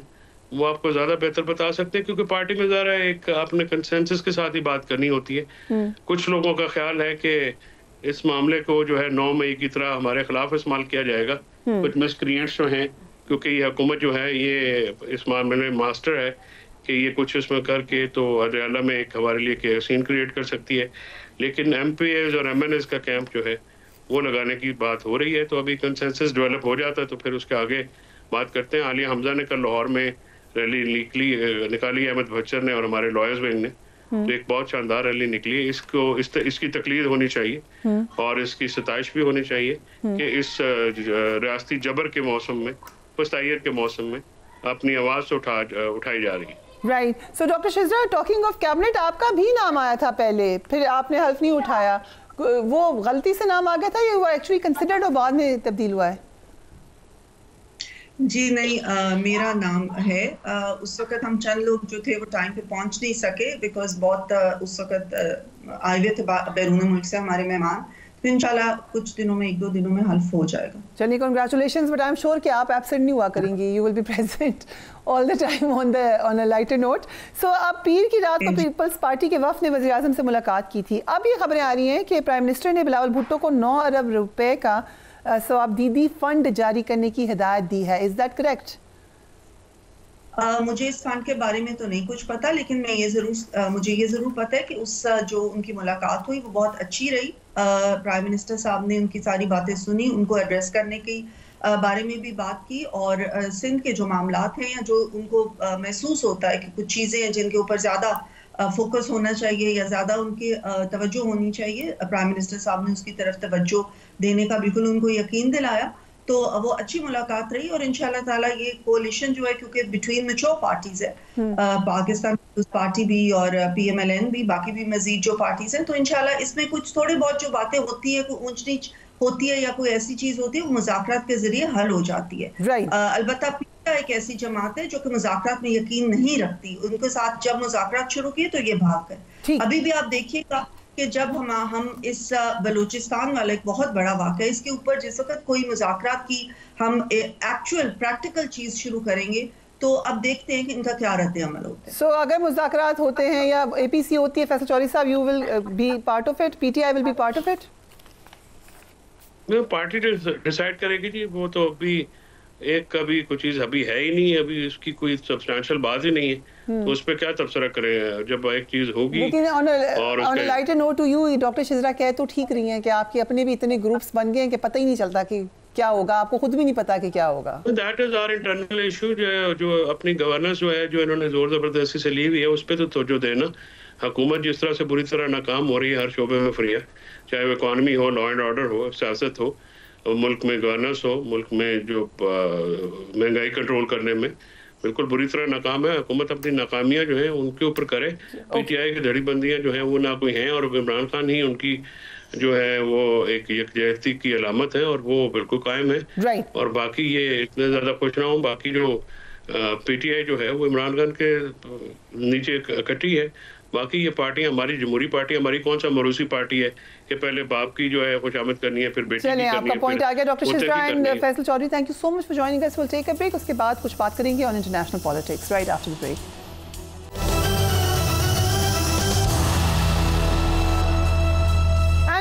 वो आपको ज्यादा बेहतर बता सकते हैं, क्योंकि पार्टी में ज़रा एक आपने कंसेंसस के साथ ही बात करनी होती है। कुछ लोगों का ख्याल है कि इस मामले को जो है 9 मई की तरह हमारे खिलाफ इस्तेमाल किया जाएगा। कुछ मिसक्रिएंट्स जो हैं, क्योंकि ये हुकूमत जो है ये इस मामले में मास्टर है कि ये कुछ इसमें करके तो अडयाला में एक हमारे लिए सीन क्रिएट कर सकती है, लेकिन MPAs और MNAs का कैंप जो है वो लगाने की बात हो रही है। तो अभी कंसेंसस डेवलप हो जाता है तो फिर उसके आगे बात करते हैं। आलिया हमजा ने कल लाहौर में रैली निकाली, अहमद बच्चर ने और हमारे लॉयर्स विंग ने, तो एक बहुत शानदार रैली निकली है। इसकी तकलीद होनी चाहिए और इसकी सताइश भी होनी चाहिए कि इस रियासती जबर के मौसम में, पस्तायर के मौसम में अपनी आवाज़ उठाई जा रही है। Right. So doctor Shizra, talking of cabinet, आपका भी नाम आया था पहले, फिर आपने हल्फ नहीं उठाया, वो गलती से नाम आ गया था या वो एक्चुअली कंसिडर्ड और बाद में तब्दील हुआ है? जी नहीं, मेरा नाम है। उस वक्त हम चंद लोग जो थे वो टाइम पे पहुंच नहीं सके, बिकॉज बहुत उस वक्त आए हुए थे बैरून मुल्क से हमारे मेहमान, तो इंशाल्लाह कुछ दिनों में, 1-2 दिनों में हल्फ हो जाएगा। चलिए, congratulations, but I am sure कि आप एब्सेंट नहीं हुआ करेंगी, you will be present all the time on a lighter note. So अब पीर की रात को पीपल्स पार्टी के वफ्द ने वज़ीर आज़म से मुलाकात की थी। अब ये खबरें आ रही हैं कि प्राइम मिनिस्टर ने बिलावल भुट्टो को 9 अरब रुपए का सवाबदीदी फंड जारी करने की हिदायत दी है। Is that correct? मुझे इस फंड के बारे में तो नहीं कुछ पता, लेकिन मैं मुझे ये जरूर पता है कि उस जो उनकी मुलाकात हुई वो बहुत अच्छी रही। प्राइम मिनिस्टर साहब ने उनकी सारी बातें सुनी, उनको एड्रेस करने की बारे में भी बात की, और सिंध के जो मामलात हैं या जो उनको महसूस होता है कि कुछ चीज़ें हैं जिनके ऊपर ज़्यादा फोकस होना चाहिए या ज़्यादा उनकी तवज्जो होनी चाहिए, प्राइम मिनिस्टर साहब ने उसकी तरफ तवज्जो देने का बिल्कुल उनको यकीन दिलाया। तो वो अच्छी मुलाकात रही, और इंशाल्लाह ताला ये कोalition जो है, क्योंकि बिटवीन मैच्योर पार्टीज है, पाकिस्तान पीपल्स पार्टी भी और PMLN भी, बाकी भी मजीद जो पार्टीज हैं, तो इंशाल्लाह इसमें कुछ थोड़े बहुत जो बातें होती है, कोई ऊंच नीच होती है या कोई ऐसी चीज होती है, वो मुज़ाकरात के जरिए हल हो जाती है। अलबत्ता पीटा एक ऐसी जमात है जो कि मुज़ाकरात में यकीन नहीं रखती, उनके साथ जब मुज़ाकरात शुरू किए तो ये भाग गए। अभी भी आप देखिएगा कि जब हम इस बलूचिस्तान वाला एक बहुत बड़ा वाक़या, इसके ऊपर जिस वक्त कोई मुज़ाकरात की हम एक्चुअल प्रैक्टिकल चीज़ शुरू करेंगे तो अब देखते हैं कि इनका क्या रद्द अमल होता है। सो अगर मुज़ाकरात होते हैं या APC होती है, फैसल चौधरी साहब, you will B part of it, PTI will be part of it? Party decide करेगी जी, वो तो अभी एक कभी कुछ चीज अभी है ही नहीं, अभी इसकी कोई सब्सटेंशियल बात ही नहीं है, तो उस पर क्या तबसरा करें जब एक चीज होगी। लेकिन on a lighter note to you, doctor Shizra कह तो ठीक रही हैं कि आपके अपने भी इतने ग्रुप्स बन गए हैं कि पता ही नहीं चलता कि क्या होगा, आपको खुद भी नहीं पता कि क्या होगा। That is our internal issue, जो अपनी गवर्नेंस जो है, जो इन्होंने जोर जबरदस्ती से ली हुई है, उस पर तो तवज्जो देना। हुकूमत जिस तरह से बुरी तरह नाकाम हो रही है हर शोबे में फ्री है, चाहे वो इकॉनमी हो, लॉ एंड ऑर्डर हो, सियासत हो, मुल्क में गवर्नेंस हो, मुल्क में जो महंगाई कंट्रोल करने में बिल्कुल बुरी तरह नाकाम है। हुकूमत अपनी नाकामियां जो है उनके ऊपर करे। PTI की धड़ीबंदियां जो है वो ना कोई हैं, और इमरान खान ही उनकी जो है वो एक यकजहती की अलामत है, और वो बिल्कुल कायम है। और बाकी ये इतने ज्यादा खुश ना हूँ, बाकी जो PTI जो है वो इमरान खान के नीचे इकट्ठी है। बाकी ये पार्टियां, हमारी जमहूरी पार्टी, हमारी कौन सा मरूसी पार्टी है कि पहले बाप की जो है खुशामद करनी है, फिर बेटी की करनी है। आपका पॉइंट आ गया doctor Shizra and Faisal Chaudhry, thank you so much for joining us. Will take a break, उसके बाद कुछ बात करेंगे on international politics right after the break.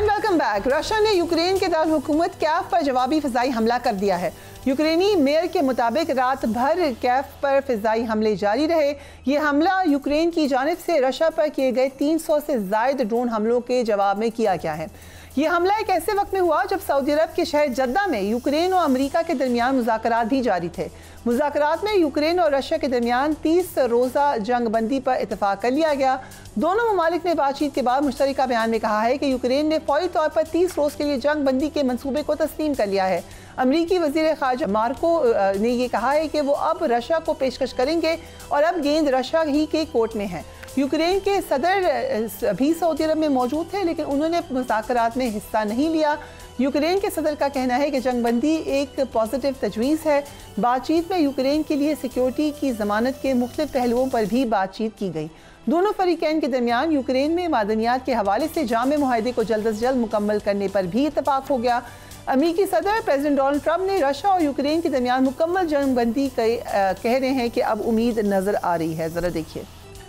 Welcome back. Russia ने यूक्रेन के दारुल हुकूमत कैफ पर जवाबी फिजाई हमला कर दिया है। यूक्रेनी मेयर के मुताबिक रात भर कैफ पर फिजाई हमले जारी रहे। ये हमला यूक्रेन की जानिब से रशिया पर किए गए 300 से ज़ायद ड्रोन हमलों के जवाब में किया गया है। ये हमला एक ऐसे वक्त में हुआ जब सऊदी अरब के शहर जद्दा में यूक्रेन और अमेरिका के दरमियान मुज़ाकरात भी जारी थे। मुज़ाकरात में यूक्रेन और रशिया के दरमियान 30 रोज़ा जंग बंदी पर इतफाक़ कर लिया गया। दोनों ममालिक ने बातचीत के बाद मुश्तरका बयान में कहा है कि यूक्रेन ने फौरी तौर पर 30 रोज़ के लिए जंग बंदी के मनसूबे को तस्लीम कर लिया है। अमरीकी वज़ीर ख़ारजा मार्को ने यह कहा है कि वो अब रशिया को पेशकश करेंगे और अब गेंद रशिया ही के कोर्ट में है। यूक्रेन के सदर भी सऊदी अरब में मौजूद थे, लेकिन उन्होंने मुज़ाकरात में हिस्सा नहीं लिया। यूक्रेन के सदर का कहना है कि जंगबंदी एक पॉजिटिव तजवीज़ है। बातचीत में यूक्रेन के लिए सिक्योरिटी की ज़मानत के मुख्तलिफ पहलुओं पर भी बातचीत की गई। दोनों फरीकैन के दरमियान यूक्रेन में मादनियात के हवाले से जामे मुआहदे को जल्द अज जल्द मुकम्मल करने पर भी इतफाक़ हो गया। अमेरिकी सदर प्रेसिडेंट डोनाल्ड ट्रंप ने रशिया और यूक्रेन के दरमियान मुकम्मल जंगबंदी कह रहे हैं कि अब उम्मीद नज़र आ रही है। ज़रा देखिए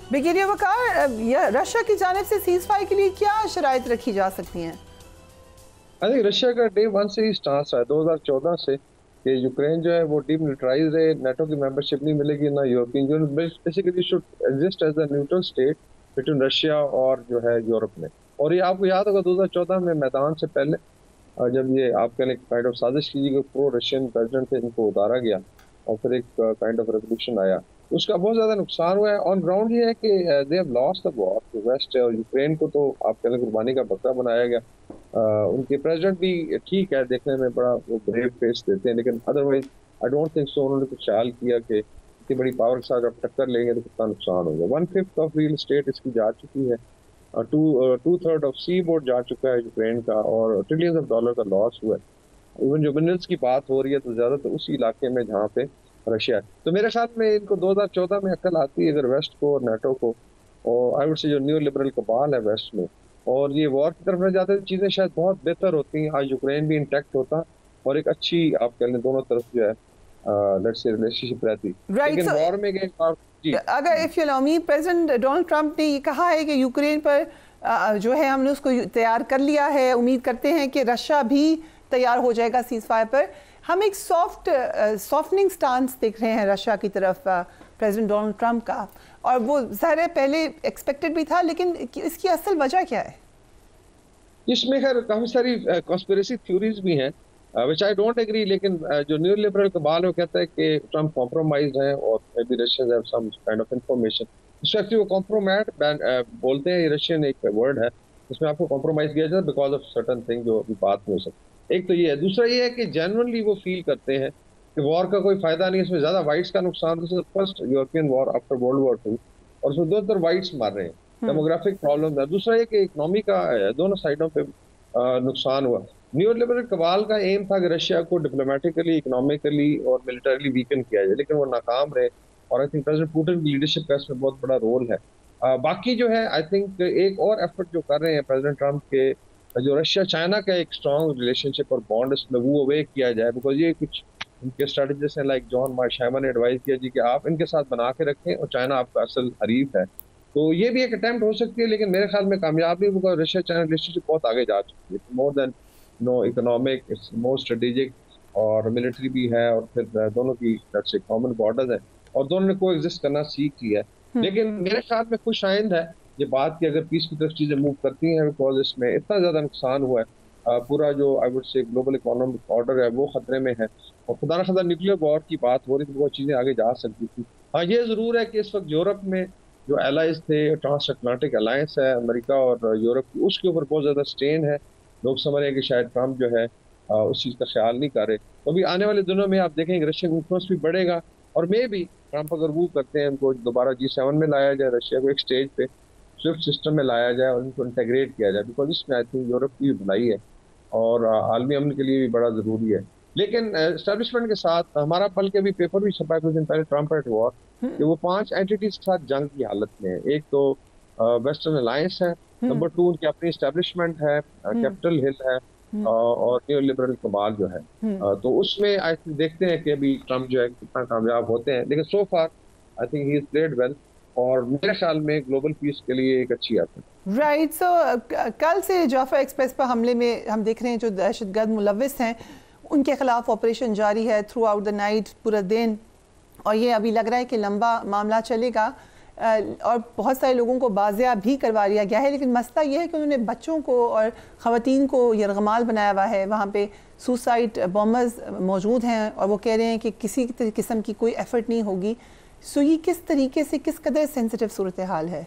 ब्रिगेडियर वकार, रशिया की जानिब से सीज़ फायर के लिए क्या शराइत रखी जा सकती हैं? आई थिंक रशिया का डे 1 से ही स्टांस है 2014 से कि यूक्रेन जो है वो डीमिलिटराइज है, नेटो की मेंबरशिप नहीं मिलेगी, ना European Union, basically should exist as a neutral state between Russia और जो है यूरोप में। और ये आपको याद होगा 2014 में मैदान से पहले जब ये आप कहें काइंड ऑफ साजिश की गई, प्रो रशियन प्रेसिडेंट थे, इनको उतारा गया और फिर एक काइंड ऑफ रेवोल्यूशन आया, उसका बहुत ज़्यादा नुकसान हुआ है। ऑन ग्राउंड ये है कि they have lost the war, West और यूक्रेन को तो आप कहें कुर्बानी का बकरा बनाया गया। उनके प्रेसिडेंट भी ठीक है, देखने में बड़ा वो ब्रेव फेस देते हैं, लेकिन otherwise I don't think so उन्होंने कुछ ख्याल किया कि इतनी बड़ी पावर के साथ जब टक्कर लेंगे तो कितना नुकसान होगा। 1/5 ऑफ रियल स्टेट इसकी जा चुकी है, 2/3 ऑफ सी बोर्ड जा चुका है यूक्रेन का, और ट्रिलियंस ऑफ डॉलर का लॉस हुआ है। इवन जो मिनरल्स की बात हो रही है तो ज़्यादातर उसी इलाके में जहाँ पे रशिया है। तो मेरे ख्याल में इनको 2014 में अक्ल आती है अगर वेस्ट को और नेटो को, और आई वुड से जो न्यू लिबरल कबाल है वेस्ट में, और ये वॉर की तरफ न जाते तो चीज़ें शायद बहुत बेहतर होती हैं। आज यूक्रेन भी इंटैक्ट होता और एक अच्छी आप कह लें दोनों तरफ जो है लेट्स से रिलेशनशिप रहती। लेकिन वॉर में जी अगर if you allow me, president Donald Trump ने ये कहा है कि यूक्रेन पर जो है हमने उसको तैयार कर लिया है, उम्मीद करते हैं कि रशिया भी तैयार हो जाएगा सीज़ फायर पर। हम एक सॉफ्टनिंग स्टांस देख रहे हैं रशिया की तरफ प्रेसिडेंट डोनाल्ड ट्रंप का, और वो ज़ाहिर है पहले एक्सपेक्टेड भी था, लेकिन इसकी असल वजह क्या है? इसमें खैर काफ़ी सारी कॉन्स्पिरेसी थ्योरीज भी हैं व्हिच आई डोंट एग्री, लेकिन जो न्यू लिबरल कबाल है वो कहता है कि ट्रंप कॉम्प्रोमाइज्ड है और maybe Russians have some kind of information. Actually वो कॉम्प्रोमैट बोलते हैं, ये रशियन एक वर्ड है, इसमें आपको कॉम्प्रोमाइज किया जाता है बिकॉज ऑफ सर्टन थिंग जो अभी बात नहीं हो सकती। एक तो ये है, दूसरा ये है कि जेन्युइनली वो फील करते हैं कि वॉर का कोई फायदा नहीं, इसमें ज्यादा वाइट्स का नुकसान। This is first European war after world war 2 और उसमें दो वाइट्स मार रहे हैं, डेमोग्राफिक प्रॉब्लम है। दूसरा ये कि इकोनॉमी का दोनों साइडों पे नुकसान हुआ। न्यू लिबरल कबाल का एम था कि रशिया को डिप्लोमेटिकली, इकोनॉमिकली और मिलिटरीली वीकन किया जाए, लेकिन वो नाकाम रहे, और आई थिंक प्रेसिडेंट पुतिन की लीडरशिप का इसमें बहुत बड़ा रोल है। बाकी जो है आई थिंक एक और एफर्ट जो कर रहे हैं प्रेसिडेंट ट्रंप के, जो रशिया चाइना का एक स्ट्रॉन्ग रिलेशनशिप और बॉन्ड इसमें वो अवे किया जाए, बिकॉज ये कुछ उनके स्ट्रेटजिस्ट हैं लाइक जॉन मार्शैमा ने एडवाइस किया जी कि आप इनके साथ बना के रखें और चाइना आपका असल हरीफ है। तो ये भी एक अटेम्प्ट हो सकती है, लेकिन मेरे ख्याल में कामयाब नहीं होगा। रशिया चाइना रिलेशनशिप बहुत आगे जा चुकी है, more than economic, it's more strategic और मिलिट्री भी है, और फिर दोनों की कॉमन बॉर्डर है और दोनों ने को एग्जिस्ट करना सीख लिया है। लेकिन मेरे ख्याल में खुश आइंद है ये बात कि अगर पीस की तरफ चीजें मूव करती हैं, बिकॉज इसमें इतना ज्यादा नुकसान हुआ है, पूरा जो I would say global economic order है वो खतरे में है, और खुदा न खादा न्यूक्लियर वॉर की बात हो रही थी, वो चीजें आगे जा सकती थी। हाँ, ये जरूर है कि इस वक्त यूरोप में जो एलाइज थे, ट्रांस अटलांटिक अलायंस है अमेरिका और यूरोप की, उसके ऊपर बहुत ज्यादा स्ट्रेन है। लोग समझ रहे हैं कि शायद ट्रम्प जो है उस चीज का ख्याल नहीं कर रहे। तो अभी आने वाले दिनों में आप देखेंगे रशिया का इन्फ्लुएंस भी बढ़ेगा, और मे भी ट्रम्प अगर वो करते हैं उनको दोबारा G7 में लाया जाए, रशिया को एक स्टेज पे स्विफ्ट सिस्टम में लाया जाए और उनको इंटीग्रेट किया जाए, बिकॉज इसमें आई थिंक यूरोप की भलाई है और आलमी अमन के लिए भी बड़ा जरूरी है। लेकिन एस्टेब्लिशमेंट के साथ हमारा बल्कि के भी पेपर भी छपा कुछ दिन पहले, ट्रम्प एट वॉर, कि वो 5 एंटिटीज के साथ जंग की हालत में है। एक तो वेस्टर्न अलायंस है, नंबर 2 उनकी अपनी एस्टेब्लिशमेंट है, कैपिटल हिल है, और न्यू लिबरल कमाल जो है। तो उसमें आई थिंक देखते हैं कि अभी ट्रम्प जो है कितना कामयाब होते हैं, लेकिन so far I think he is played well, और मेरे ख्याल में ग्लोबल पीस के लिए एक अच्छी आती है। राइट। सो कल से जाफर एक्सप्रेस पर हमले में हम देख रहे हैं जो दहशतगर्द मुलविस हैं उनके खिलाफ ऑपरेशन जारी है थ्रू आउट द नाइट, पूरा दिन, और ये अभी लग रहा है कि लंबा मामला चलेगा, और बहुत सारे लोगों को बाजियाब भी करवा लिया गया है। लेकिन मसला ये है कि उन्होंने बच्चों को और ख़वातीन को यरगमाल बनाया हुआ है। वहाँ पे सुसाइड बॉम्बर्स मौजूद हैं और वो कह रहे हैं कि किसी किस्म की कोई एफर्ट नहीं होगी। सो ये किस तरीके से, किस कदर सेंसिटिव सूरत हाल है?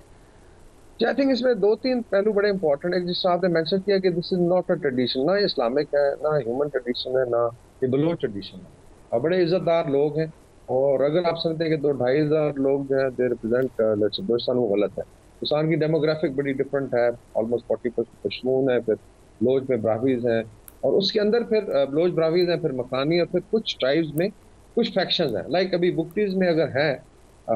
आई थिंक इसमें 2-3 पहलू बड़े इंपॉर्टेंट है। जिस आपने मेंशन किया कि this is not a tradition, ना इस्लामिक है, ना ह्यूमन ट्रेडिशन है, ना ये बलोच ट्रेडिशन है, और बड़े इज्जतदार लोग हैं। और अगर आप समझते हैं कि 2-2.5 हज़ार लोग जो है दे रिप्रेजेंट बलूचिस्तान, वो गलत है। बलूचिस्तान की डेमोग्राफिक बड़ी डिफरेंट है, ऑलमोस्ट 40% पश्तून है, फिर बलोच में ब्राह्मीज हैं, और उसके अंदर फिर बलोच ब्राह्मीज हैं, फिर मकानी, और फिर कुछ ट्राइब्स में कुछ फैक्शंस हैं। लाइक अभी बुक्टीज में अगर है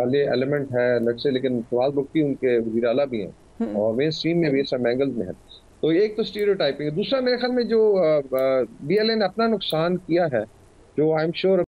ले एलिमेंट है लट से, लेकिन फवाद बुक्टी उनके वज़ीर आला भी हैं और मेन स्ट्रीम में भी सब एंगल्स में है। तो एक तो स्टीरियोटाइपिंग है। दूसरा मेरे ख्याल में जो BLA ने अपना नुकसान किया है, जो आई एम श्योर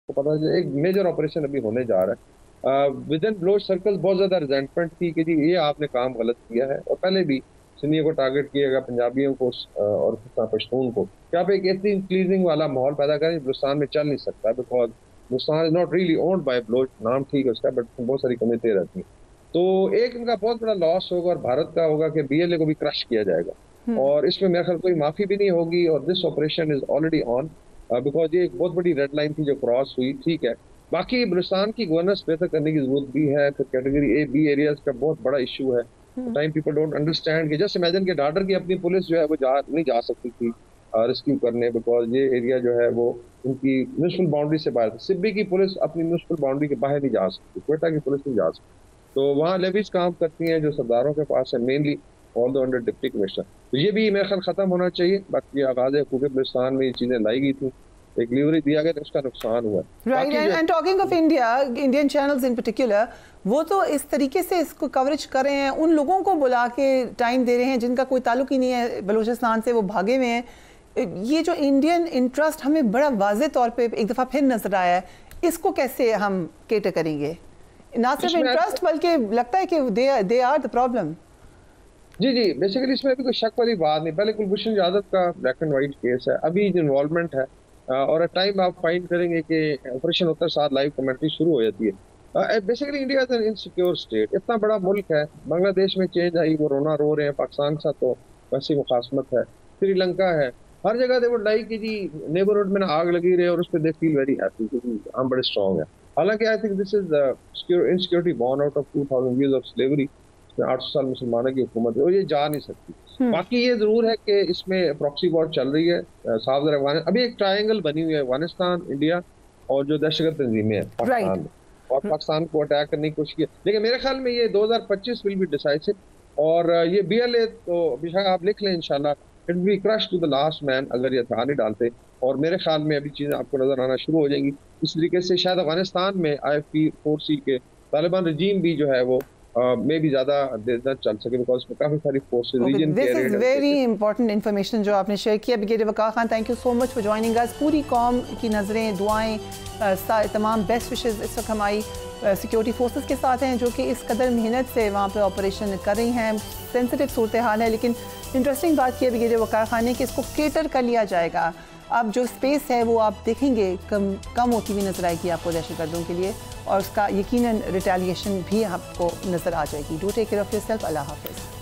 पता है, एक मेजर ऑपरेशन अभी होने जा रहा है विद इन बलोच सर्कल। बहुत ज्यादा रिजेंटमेंट थी कि जी ये आपने काम गलत किया है, और पहले भी सुन्नियों को टारगेट किएगा, पंजाबियों को और पश्तून को, कि आप एक इतनी इंक्लूजिंग वाला माहौल पैदा करें। बलूचिस्तान में चल नहीं सकता, because Balochistan is not really owned by Baloch, नाम ठीक है उसका, बट बहुत सारी कम्युनिटी रहती हैं। तो एक इनका बहुत बड़ा लॉस होगा, और भारत का होगा कि BLA को भी क्रश किया जाएगा, और इसमें मेरे ख्याल कोई माफी भी नहीं होगी। और this operation is already on, because ये एक बहुत बड़ी रेड लाइन थी जो क्रॉस हुई, ठीक है। बाकी बलूचिस्तान की गवर्नेंस बेहतर करने की जरूरत भी है। फिर कैटेगरी A-B एरियाज का बहुत बड़ा इशू है। टाइम पीपल डोंट अंडरस्टैंड कि जस्ट इमेजिन के डाडर की अपनी पुलिस जो है वो नहीं जा सकती थी रेस्क्यू करने, बिकॉज ये एरिया जो है वो उनकी म्यूनिसिपल बाउंड्री से बाहर था। सिब्बी की पुलिस अपनी म्यूनिसिपल बाउंड्री के बाहर नहीं जा सकती, क्वेटा की पुलिस नहीं जा सकती। तो वहाँ लेवीज काम करती हैं जो सरदारों के पास है, mainly all the under deputy commissioner. तो ये भी मेरे ख्याल खत्म होना चाहिए। बाकी आगाज हुकूक बलूचिस्तान में ये चीजें लाई गई थी, एक लीवरेज दिया गया, तो उसका नुकसान हुआ। Right. And talking of India, Indian channels in particular, वो तो इस तरीके से इसको कवरेज कर रहे हैं, उन लोगों को बुला के टाइम दे रहे हैं जिनका कोई ताल्लुक ही नहीं है बलूचिस्तान से, वो भागे हुए हैं। ये जो इंडियन इंटरेस्ट हमें बड़ा वाज़े तौर पे एक दफ़ा फिर नजर आया है, इसको कैसे हम केटर करेंगे? ना सिर्फ इंटरेस्ट बल्कि लगता है कि दे आर द प्रॉब्लम। जी, बेसिकली इसमें अभी कोई शक वाली बात नहीं। पहले कुलभूषण यादव का ब्लैक एंड व्हाइट केस है, अभी जो इन्वॉल्वमेंट है, और एट टाइम आप फाइंड करेंगे कि ऑपरेशन होता है, साथ लाइव कमेंट्री शुरू हो जाती है। Basically India is an insecure state, इतना बड़ा मुल्क है। बांग्लादेश में चेंज आई, वो रोना रो रहे हैं, पाकिस्तान के साथ तो वैसी मुखासमत है, श्रीलंका है, हर जगह दे वुड लाइक कि जी नेबरहुड में आग लगी रहे, और उस पर दे फील वेरी हैप्पी क्योंकि हम बड़े स्ट्रॉन्ग हैं। हालांकि I think this is insecurity born out of 2000 years of slavery. 800 साल मुसलमानों की हुकूमत है और ये जा नहीं सकती। बाकी ये जरूर है कि इसमें प्रॉक्सी वॉर चल रही है। साउथ अफगानिस्तान अभी एक ट्रायंगल बनी हुई है, अफगानिस्तान, इंडिया और जो दहशतगर्द तंजीमें हैं पाकिस्तान में, और पाकिस्तान को अटैक करने की कोशिश की। लेकिन मेरे ख्याल में ये 2025 विल बी डिसाइसिव, और ये BLA तो बेशक आप लिख लें, इंशाल्लाह it will be crush to the last man अगर ये हथियार नहीं डालते। और मेरे ख्याल में अभी चीज़ें आपको नजर आना शुरू हो जाएंगी। इस तरीके से शायद अफगानिस्तान में IFP-4C के तालिबान रजीम भी जो है वो में भी ज़्यादा देर तक चल सके, बिकॉज काफ़ी सारी फोर्सेस रीजन के this is very important information जो आपने शेयर किया। Brigadier Waqar Khan, thank you so much for joining us. पूरी कौम की नज़रें, दुआएं, तमाम बेस्ट विशेस इस वक्त हमारी सिक्योरिटी फोर्सेस के साथ हैं, जो कि इस कदर मेहनत से वहाँ पे ऑपरेशन कर रही हैं। सेंसिटिव सूरत हाल है, लेकिन इंटरेस्टिंग बात की है ब्रिगेडियर वकार खान ने कि इसको केटर कर लिया जाएगा। अब जो स्पेस है वो आप देखेंगे कम होती हुई नजर आएगी आपको दहशतगर्दों के लिए, और उसका यकीनन रिटेलिएशन भी आपको नजर आ जाएगी। Do take care of yourself. Allah हाफिज़।